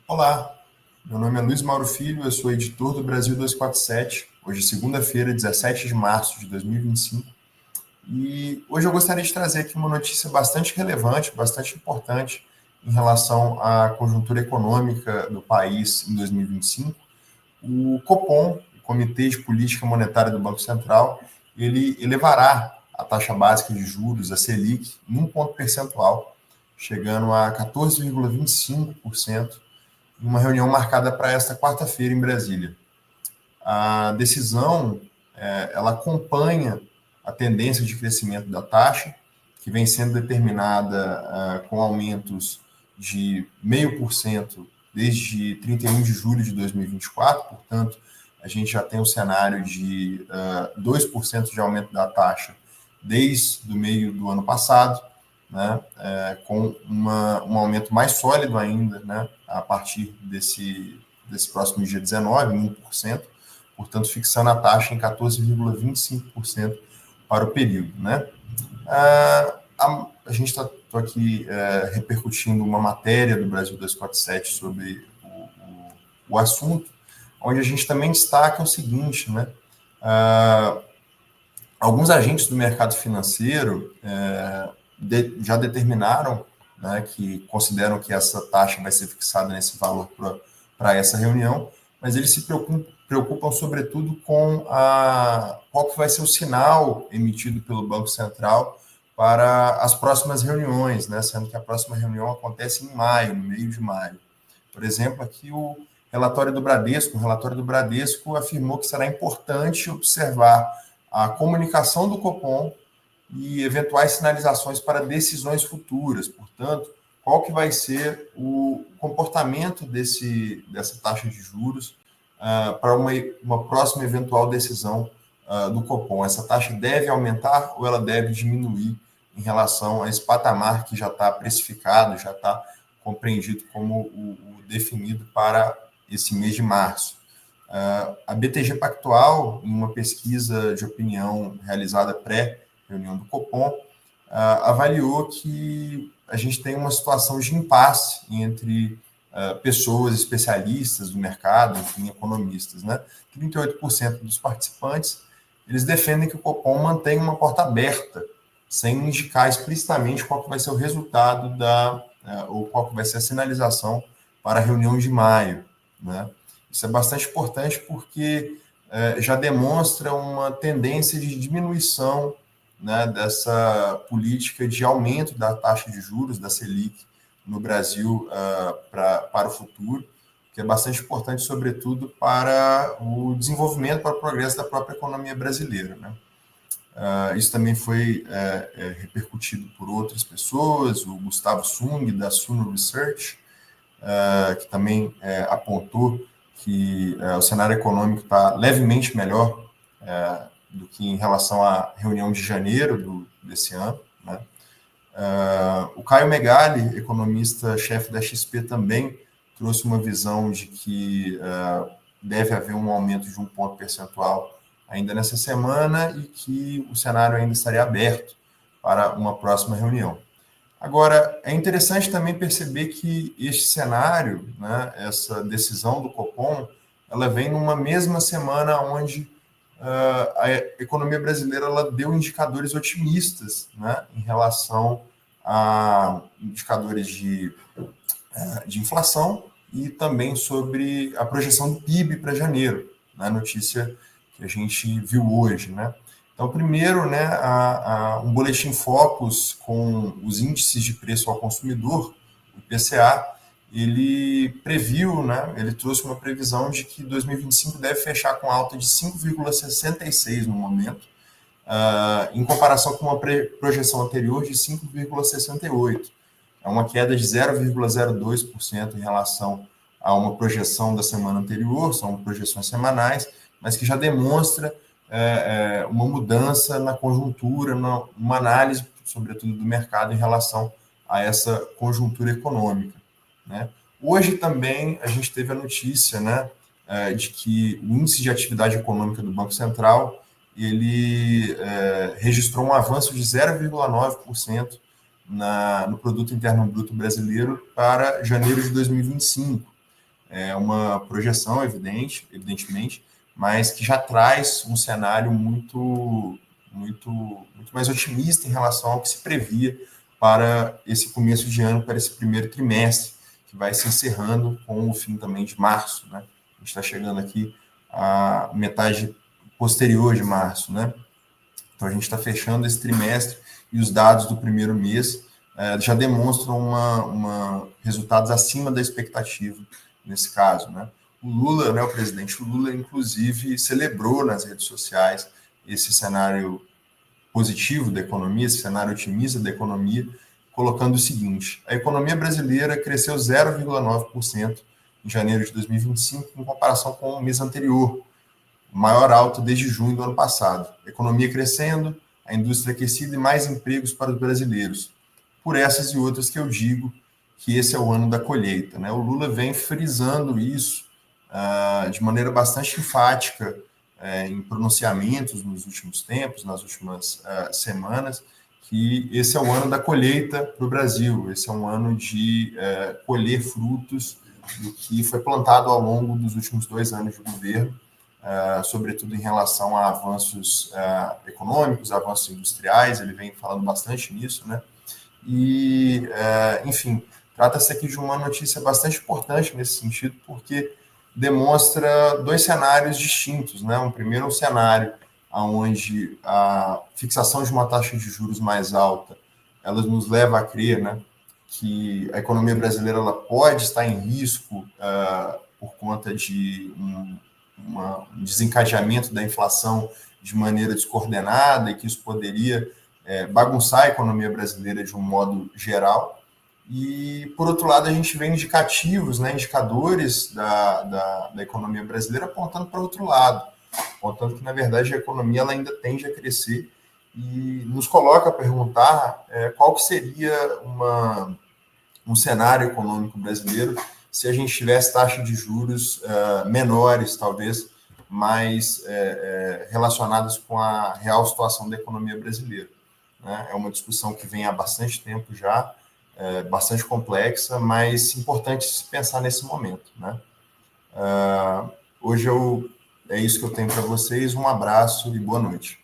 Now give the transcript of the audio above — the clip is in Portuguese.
Olá, meu nome é Luiz Mauro Filho, eu sou editor do Brasil 247. Hoje é segunda-feira, 17 de março de 2025. E hoje eu gostaria de trazer aqui uma notícia bastante relevante, bastante importante em relação à conjuntura econômica do país em 2025. O Copom, o Comitê de Política Monetária do Banco Central, ele elevará a taxa básica de juros, a Selic, em um ponto percentual, chegando a 14,25%, em uma reunião marcada para esta quarta-feira em Brasília. A decisão ela acompanha a tendência de crescimento da taxa, que vem sendo determinada com aumentos de 0,5% desde 31 de julho de 2024, portanto, a gente já tem um cenário de 2% de aumento da taxa desde o meio do ano passado, né, com um aumento mais sólido ainda, né, a partir desse próximo dia 19, 1%, portanto, fixando a taxa em 14,25% para o período. Né. A gente está aqui repercutindo uma matéria do Brasil 247 sobre o assunto, onde a gente também destaca o seguinte, né, alguns agentes do mercado financeiro já determinaram, né, que consideram que essa taxa vai ser fixada nesse valor para essa reunião, mas eles se preocupam sobretudo com qual que vai ser o sinal emitido pelo Banco Central para as próximas reuniões, né, sendo que a próxima reunião acontece em maio, no meio de maio. Por exemplo, aqui o relatório do Bradesco afirmou que será importante observar a comunicação do Copom e eventuais sinalizações para decisões futuras. Portanto, qual que vai ser o comportamento dessa taxa de juros para uma próxima eventual decisão do Copom? Essa taxa deve aumentar ou ela deve diminuir em relação a esse patamar que já está precificado, já está compreendido como o definido para esse mês de março? A BTG Pactual, em uma pesquisa de opinião realizada pré-reunião do Copom, avaliou que a gente tem uma situação de impasse entre pessoas especialistas do mercado, enfim, economistas. Né? 38% dos participantes eles defendem que o Copom mantenha uma porta aberta, sem indicar explicitamente qual que vai ser o resultado ou qual que vai ser a sinalização para a reunião de maio. Né? Isso é bastante importante porque já demonstra uma tendência de diminuição, né, dessa política de aumento da taxa de juros, da Selic, no Brasil para o futuro, que é bastante importante, sobretudo, para o desenvolvimento, para o progresso da própria economia brasileira. Né? Isso também foi repercutido por outras pessoas, o Gustavo Sung, da Suno Research, que também apontou que o cenário econômico está levemente melhor do que em relação à reunião de janeiro desse ano. Né? O Caio Megali, economista-chefe da XP, também trouxe uma visão de que deve haver um aumento de um ponto percentual ainda nessa semana e que o cenário ainda estaria aberto para uma próxima reunião. Agora, é interessante também perceber que este cenário, né, essa decisão do Copom, ela vem numa mesma semana onde a economia brasileira ela deu indicadores otimistas, né, em relação a indicadores de inflação e também sobre a projeção do PIB para janeiro, na notícia que a gente viu hoje. Né? Então, primeiro, né, um boletim Focus com os índices de preço ao consumidor, o IPCA, ele previu, né, ele trouxe uma previsão de que 2025 deve fechar com alta de 5,66 no momento, em comparação com uma projeção anterior de 5,68. É uma queda de 0,02% em relação a uma projeção da semana anterior, são projeções semanais, mas que já demonstra uma mudança na conjuntura, uma análise, sobretudo, do mercado em relação a essa conjuntura econômica. Né? Hoje também a gente teve a notícia, né, de que o índice de atividade econômica do Banco Central ele registrou um avanço de 0,9% no Produto Interno Bruto brasileiro para janeiro de 2025. é uma projeção evidentemente, mas que já traz um cenário muito mais otimista em relação ao que se previa para esse começo de ano, para esse primeiro trimestre, que vai se encerrando com o fim também de março, né? A gente está chegando aqui à metade posterior de março, né? Então, a gente está fechando esse trimestre e os dados do primeiro mês já demonstram resultados acima da expectativa nesse caso, né? O Lula, né, o presidente Lula, inclusive, celebrou nas redes sociais esse cenário positivo da economia, esse cenário otimista da economia, colocando o seguinte: a economia brasileira cresceu 0,9% em janeiro de 2025, em comparação com o mês anterior, maior alta desde junho do ano passado. Economia crescendo, a indústria aquecida e mais empregos para os brasileiros. Por essas e outras que eu digo que esse é o ano da colheita, né? O Lula vem frisando isso de maneira bastante enfática em pronunciamentos nos últimos tempos, nas últimas semanas, que esse é o ano da colheita para o Brasil, esse é um ano de colher frutos do que foi plantado ao longo dos últimos 2 anos de governo, sobretudo em relação a avanços econômicos, avanços industriais, ele vem falando bastante nisso, né? E, enfim, trata-se aqui de uma notícia bastante importante nesse sentido, porque demonstra 2 cenários distintos, né? Um primeiro, um cenário onde a fixação de uma taxa de juros mais alta, ela nos leva a crer, né, que a economia brasileira ela pode estar em risco por conta de um desencadeamento da inflação de maneira descoordenada e que isso poderia bagunçar a economia brasileira de um modo geral. E, por outro lado, a gente vê indicativos, né, indicadores da economia brasileira apontando para outro lado, apontando que, na verdade, a economia ela ainda tende a crescer e nos coloca a perguntar qual que seria um cenário econômico brasileiro se a gente tivesse taxas de juros menores, talvez, mais relacionadas com a real situação da economia brasileira, né? É uma discussão que vem há bastante tempo já, bastante complexa, mas importante se pensar nesse momento, né? Hoje é isso que eu tenho para vocês. Um abraço e boa noite.